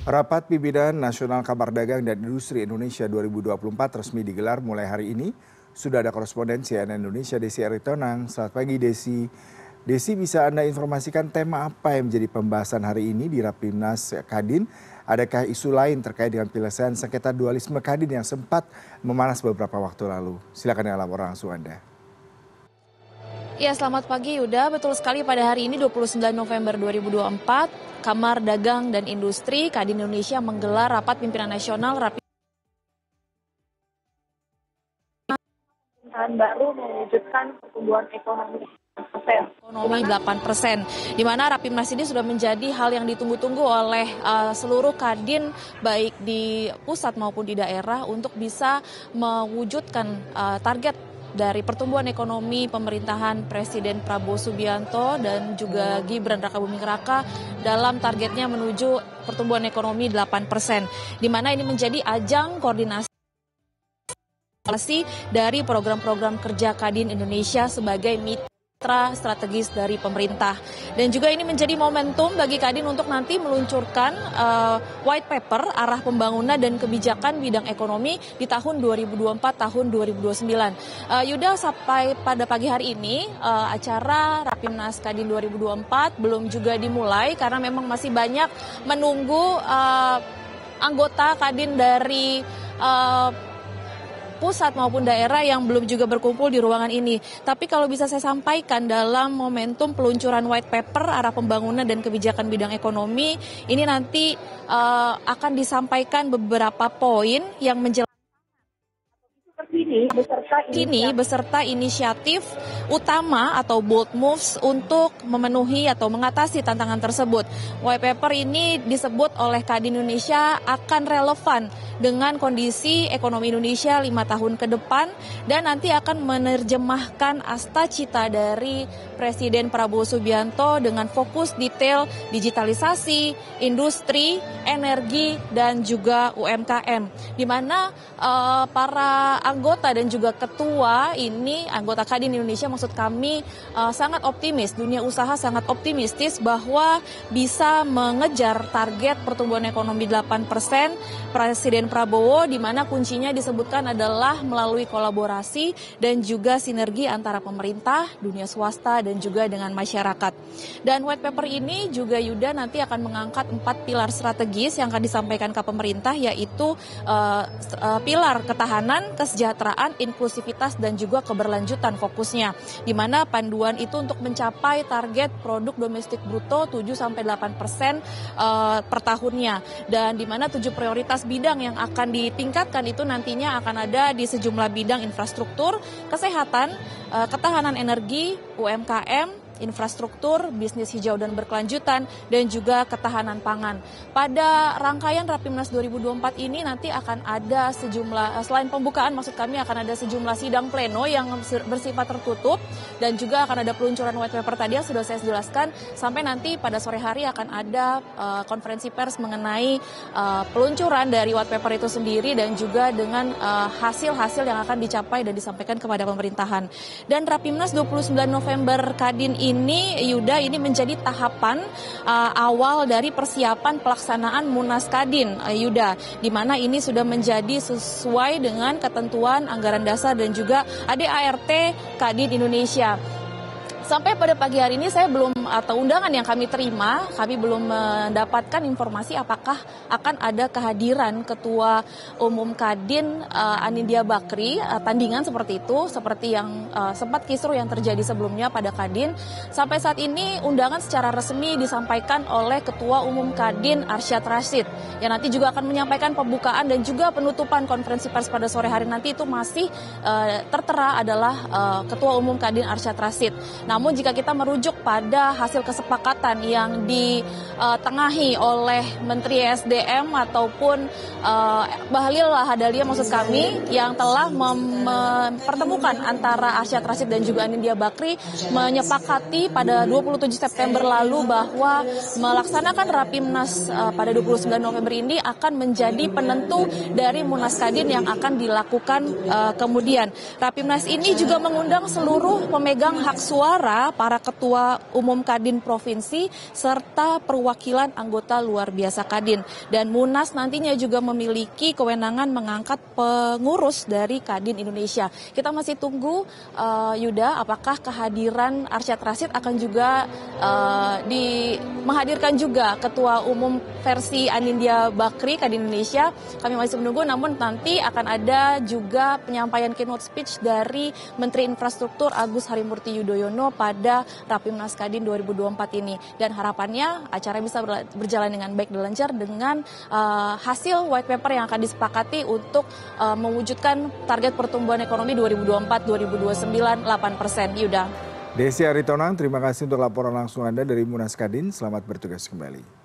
Rapat Pimpinan Nasional Kamar Dagang dan Industri Indonesia 2024 resmi digelar mulai hari ini. Sudah ada koresponden CNN Indonesia Desi Aritonang. Selamat pagi Desi. Desi, bisa Anda informasikan tema apa yang menjadi pembahasan hari ini di Rapimnas Kadin? Adakah isu lain terkait dengan penyelesaian sengketa dualisme Kadin yang sempat memanas beberapa waktu lalu? Silakan dengan laporan langsung Anda. Ya, selamat pagi Yuda. Betul sekali, pada hari ini 29 November 2024, Kamar Dagang dan Industri Kadin Indonesia menggelar rapat pimpinan nasional pemerintahan baru mewujudkan pertumbuhan ekonomi 8%, di mana Rapimnas ini sudah menjadi hal yang ditunggu-tunggu oleh seluruh Kadin baik di pusat maupun di daerah untuk bisa mewujudkan target dari pertumbuhan ekonomi pemerintahan Presiden Prabowo Subianto dan juga Gibran Rakabuming Raka dalam targetnya menuju pertumbuhan ekonomi 8%, di mana ini menjadi ajang koordinasi dari program-program kerja Kadin Indonesia sebagai mitra strategis dari pemerintah. Dan juga ini menjadi momentum bagi Kadin untuk nanti meluncurkan white paper arah pembangunan dan kebijakan bidang ekonomi di tahun 2024 tahun 2029. Yuda, sampai pada pagi hari ini acara Rapimnas Kadin 2024 belum juga dimulai karena memang masih banyak menunggu anggota Kadin dari pusat maupun daerah yang belum juga berkumpul di ruangan ini. Tapi kalau bisa saya sampaikan, dalam momentum peluncuran white paper arah pembangunan dan kebijakan bidang ekonomi, ini nanti akan disampaikan beberapa poin yang menjelaskan beserta inisiatif utama atau bold moves untuk memenuhi atau mengatasi tantangan tersebut. White paper ini disebut oleh Kadin Indonesia akan relevan dengan kondisi ekonomi Indonesia 5 tahun ke depan dan nanti akan menerjemahkan asta cita dari Presiden Prabowo Subianto dengan fokus detail digitalisasi, industri, energi, dan juga UMKM. Di mana para anggota dan juga ketua ini, anggota Kadin Indonesia maksud kami, sangat optimis, dunia usaha sangat optimistis bahwa bisa mengejar target pertumbuhan ekonomi 8% Presiden Prabowo, di mana kuncinya disebutkan adalah melalui kolaborasi dan juga sinergi antara pemerintah, dunia swasta, dan juga dengan masyarakat. Dan white paper ini juga Yuda nanti akan mengangkat 4 pilar strategis yang akan disampaikan ke pemerintah, yaitu pilar ketahanan, kesejahteraan, inklusivitas, dan juga keberlanjutan fokusnya. Di mana panduan itu untuk mencapai target produk domestik bruto 7-8% per tahunnya. Dan di mana 7 prioritas bidang yang akan ditingkatkan itu nantinya akan ada di sejumlah bidang infrastruktur, kesehatan, ketahanan energi, UMKM, infrastruktur, bisnis hijau dan berkelanjutan, dan juga ketahanan pangan. Pada rangkaian Rapimnas 2024 ini nanti akan ada sejumlah, selain pembukaan maksud kami akan ada sejumlah sidang pleno yang bersifat tertutup dan juga akan ada peluncuran white paper tadi yang sudah saya jelaskan, sampai nanti pada sore hari akan ada konferensi pers mengenai peluncuran dari white paper itu sendiri dan juga dengan hasil-hasil yang akan dicapai dan disampaikan kepada pemerintahan. Dan Rapimnas 29 November Kadin ini, Yuda, ini menjadi tahapan awal dari persiapan pelaksanaan Munas Kadin, Yuda, di mana ini sudah menjadi sesuai dengan ketentuan anggaran dasar dan juga ADART Kadin Indonesia. Sampai pada pagi hari ini saya belum, atau undangan yang kami terima, kami belum mendapatkan informasi apakah akan ada kehadiran Ketua Umum Kadin Anindya Bakri, tandingan seperti itu, seperti yang sempat kisruh yang terjadi sebelumnya pada Kadin. Sampai saat ini undangan secara resmi disampaikan oleh Ketua Umum Kadin Arsyad Rashid, yang nanti juga akan menyampaikan pembukaan dan juga penutupan konferensi pers pada sore hari nanti. Itu masih tertera adalah Ketua Umum Kadin Arsyad Rashid. Namun jika kita merujuk pada hasil kesepakatan yang ditengahi oleh Menteri SDM ataupun Bahlil Lahadalia maksud kami, yang telah mempertemukan antara Arsyad Rashid dan juga Anindya Bakri, menyepakati pada 27 September lalu bahwa melaksanakan Rapimnas pada 29 November ini akan menjadi penentu dari Munas Kadin yang akan dilakukan kemudian. Rapimnas ini juga mengundang seluruh pemegang hak suara suara para ketua umum Kadin provinsi serta perwakilan anggota luar biasa Kadin. Dan Munas nantinya juga memiliki kewenangan mengangkat pengurus dari Kadin Indonesia. Kita masih tunggu, Yuda, apakah kehadiran Arsyad Rashid akan juga menghadirkan juga ketua umum versi Anindya Bakri Kadin Indonesia. Kami masih menunggu, namun nanti akan ada juga penyampaian keynote speech dari Menteri Infrastruktur Agus Harimurti Yudhoyono pada Rapimnas Kadin 2024 ini. Dan harapannya acara bisa berjalan dengan baik dan lancar dengan hasil white paper yang akan disepakati untuk mewujudkan target pertumbuhan ekonomi 2024-2029 8%. Yuda. Desi Aritonang, terima kasih untuk laporan langsung Anda dari Munas Kadin. Selamat bertugas kembali.